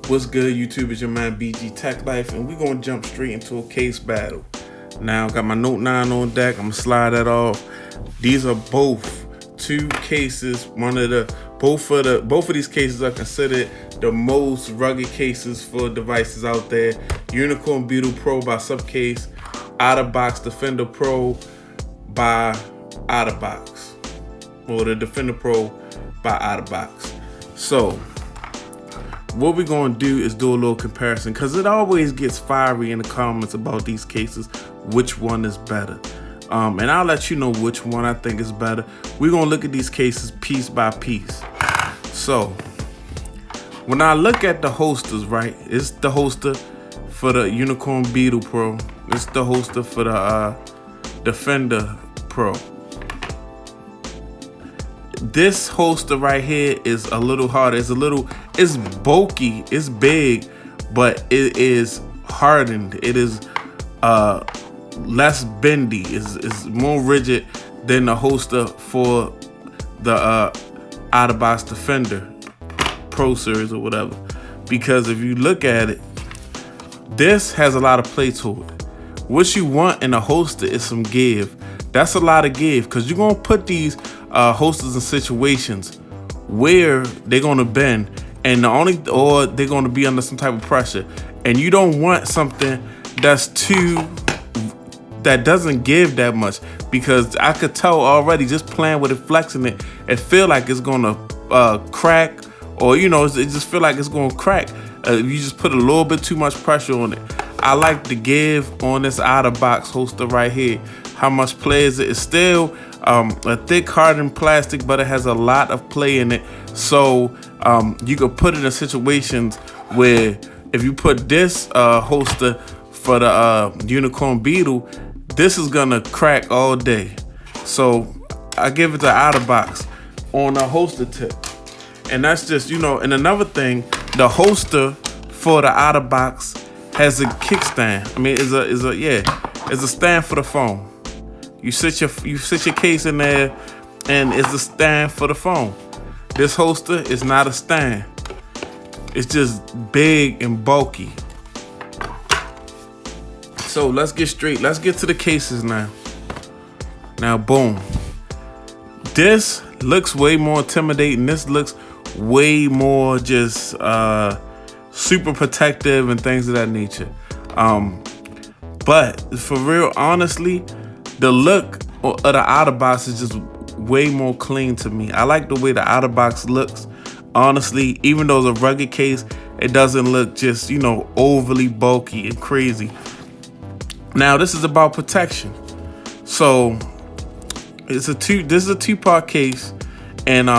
What's good, YouTube? It's your man BG Tech Life, and we're gonna jump straight into a case battle. Now, got my Note 9 on deck. I'm gonna slide that off. These are both two cases. Both of these cases are considered the most rugged cases for devices out there. Unicorn Beetle Pro by Supcase, Otterbox Defender Pro by Otterbox, or the Defender Pro by Otterbox. So what we're gonna do is do a little comparison, because it always gets fiery in the comments about these cases, which one is better. And I'll let you know which one I think is better. We're gonna look at these cases piece by piece. So when I look at the holsters, right, it's the holster for the Unicorn Beetle Pro, it's the holster for the Defender Pro. This holster right here is a little harder. It's bulky, it's big, but it is hardened. It is less bendy. It's more rigid than the holster for the Otterbox Defender Pro Series or whatever. Because if you look at it, this has a lot of play to it. What you want in a holster is some give. That's a lot of give, because you're gonna put these holsters in situations where they're gonna bend, and or they're gonna be under some type of pressure, and you don't want something that doesn't give that much, because I could tell already just playing with it, flexing it, it feel like it's gonna crack, or it just feel like it's gonna crack. You just put a little bit too much pressure on it. I like the give on this Otterbox holster right here. How much play is it? It's still a thick hardened plastic, but it has a lot of play in it. So you could put it in situations where if you put this holster for the Unicorn Beetle, this is gonna crack all day. So I give it to Otterbox on a holster tip. And that's just, and another thing, the holster for the Otterbox has a kickstand. I mean, it's a stand for the phone. You sit your case in there, and it's a stand for the phone. This holster is not a stand. It's just big and bulky. So let's get to the cases now. Now, boom. This looks way more intimidating. This looks way more just super protective and things of that nature. But for real, honestly, the look of the Otterbox is just way more clean to me. I like the way the Otterbox looks. Honestly, even though it's a rugged case, it doesn't look just, overly bulky and crazy. Now, this is about protection. So this is a two-part case. And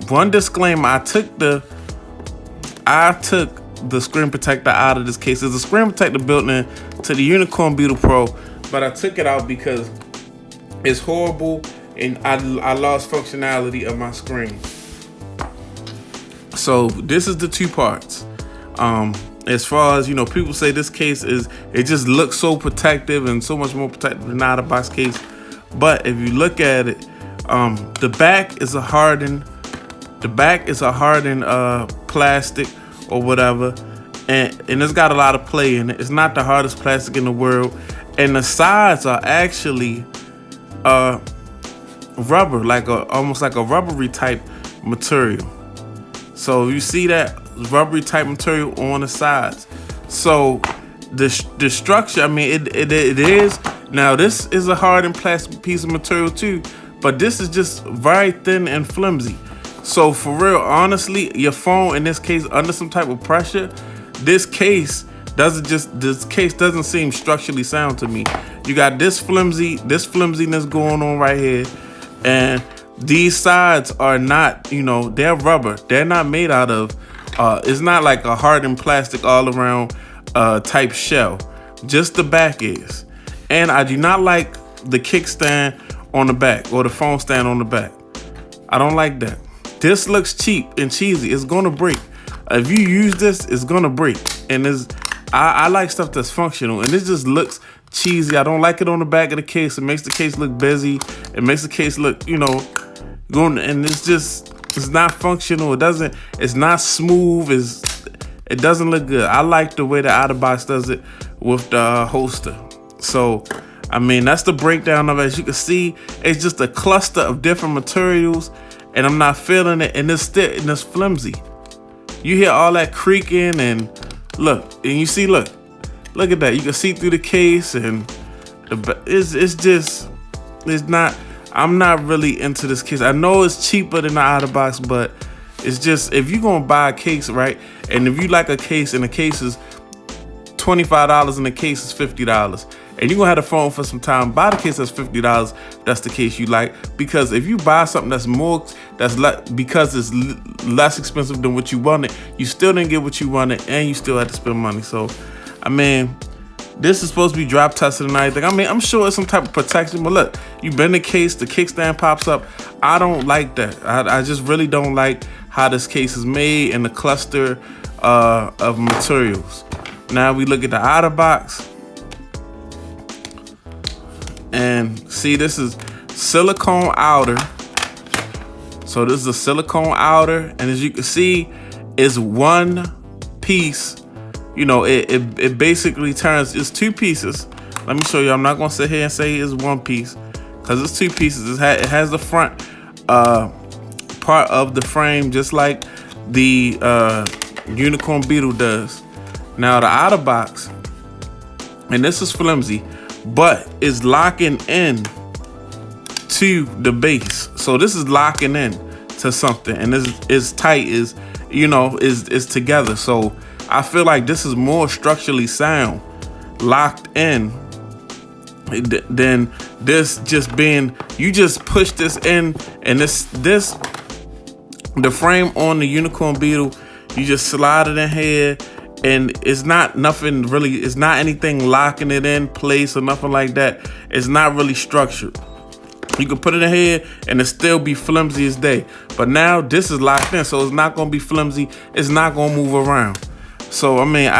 one disclaimer, I took the screen protector out of this case. There's a screen protector built in to the Unicorn Beetle Pro, but I took it out because it's horrible, and I lost functionality of my screen. So this is the two parts. As far as, people say this case it just looks so protective and so much more protective than the Otterbox case. But if you look at it, the back is a hardened plastic or whatever, and it's got a lot of play in it. It's not the hardest plastic in the world, and the sides are actually rubber, almost like a rubbery type material. So you see that rubbery type material on the sides. So the structure, I mean, it is. Now this is a hardened plastic piece of material too, but this is just very thin and flimsy. So for real, honestly, your phone in this case under some type of pressure, this case doesn't seem structurally sound to me. You got this flimsiness going on right here, and these sides are not, they're rubber. They're not made out of, it's not like a hardened plastic all around type shell. Just the back is. And I do not like the kickstand on the back, or the phone stand on the back. I don't like that. This looks cheap and cheesy. It's gonna break. If you use this, it's gonna break. And I like stuff that's functional, and this just looks cheesy. I don't like it on the back of the case. It makes the case look busy. It makes the case look, and it's not functional. It's not smooth. It doesn't look good. I like the way the Otterbox does it with the holster. So, I mean, that's the breakdown of it. As you can see, it's just a cluster of different materials, and I'm not feeling it, and it's flimsy. You hear all that creaking, and look, and you see, look at that. You can see through the case, and it's not. I'm not really into this case. I know it's cheaper than the Otterbox, but it's just, if you're gonna buy a case, right, and if you like a case and the case is $25 and the case is $50, and you're gonna have the phone for some time, buy the case that's $50. That's the case you like, because if you buy something because it's less expensive than what you wanted, you still didn't get what you wanted, and you still had to spend money. So, I mean, this is supposed to be drop tested and everything. I mean, I'm sure it's some type of protection, but look, you bend the case, the kickstand pops up. I don't like that. I just really don't like how this case is made and the cluster of materials. Now we look at the Otterbox, and see, this is silicone outer. So this is a silicone outer, and as you can see, it's one piece. You know, it basically turns, it's two pieces. Let me show you. I'm not gonna sit here and say it's one piece, because it's two pieces. It has the front part of the frame, just like the Unicorn Beetle does. Now the Otterbox, and this is flimsy, but it's locking in to the base. So this is locking in to something, and this is tight, is together. So I feel like this is more structurally sound, locked in, than this just being, you just push this in, and the frame on the Unicorn Beetle, you just slide it in here, and it's not nothing really, it's not anything locking it in place or nothing like that. It's not really structured. You can put it in here and it still be flimsy as day. But now this is locked in, so it's not gonna be flimsy. It's not gonna move around. So I mean,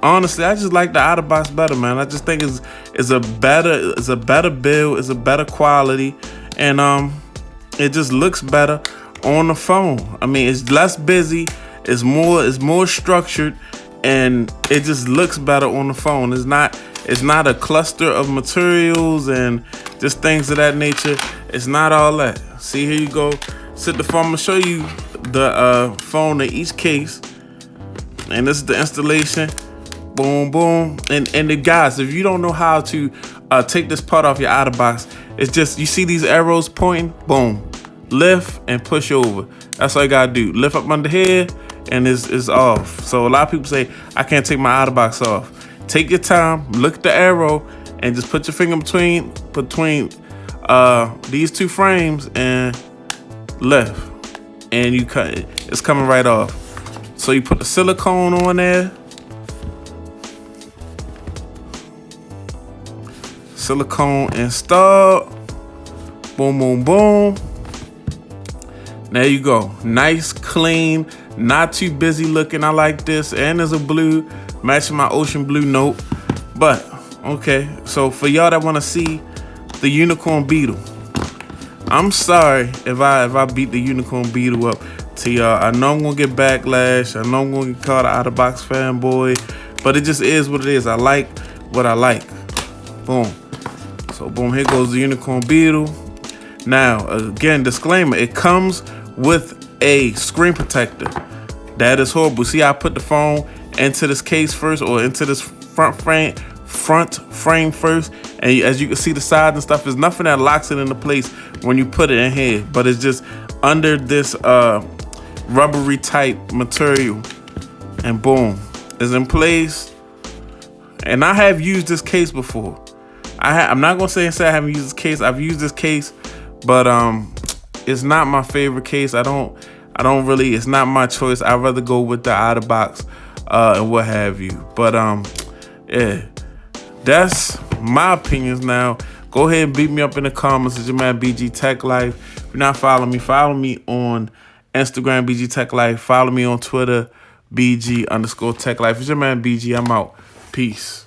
honestly, I just like the Otterbox better, man. I just think it's a better build, it's a better quality, and it just looks better on the phone. I mean, it's less busy, it's more structured, and it just looks better on the phone. It's not a cluster of materials and just things of that nature. It's not all that. See, here you go. Sit the phone. I'm gonna show you the phone in each case. And this is the installation. Boom, boom. And the guys, if you don't know how to take this part off your Otterbox, it's just, you see these arrows pointing? Boom. Lift and push over. That's all you gotta do. Lift up under here, and it's off. So a lot of people say, I can't take my Otterbox off. Take your time, look at the arrow, and just put your finger between these two frames and lift. And you cut it. It's coming right off. So you put the silicone on there. Silicone installed. Boom, boom, boom. There you go. Nice, clean, not too busy looking. I like this. And there's a blue, matching my ocean blue note. But, okay. So for y'all that want to see the Unicorn Beetle, I'm sorry if I beat the Unicorn Beetle up to y'all. I know I'm gonna get backlash. I know I'm gonna get called an Otterbox fanboy, but it just is what it is. I like what I like. Boom. So boom, here goes the Unicorn Beetle. Now, again, disclaimer, it comes with a screen protector. That is horrible. See, I put the phone into this case first, or into this front frame first, and as you can see, the sides and stuff, there's nothing that locks it into place when you put it in here, but it's just under this rubbery type material, and boom, it's in place. And I have used this case before. I'm not gonna say I haven't used this case. I've used this case, but it's not my favorite case. I don't really, it's not my choice. I'd rather go with the Otterbox and what have you. But yeah, that's my opinions. Now go ahead and beat me up in the comments. It's your man BG Tech Life. If you're not following me, follow me on Instagram, BG Tech Life. Follow me on Twitter, BG_Tech Life. It's your man BG. I'm out. Peace.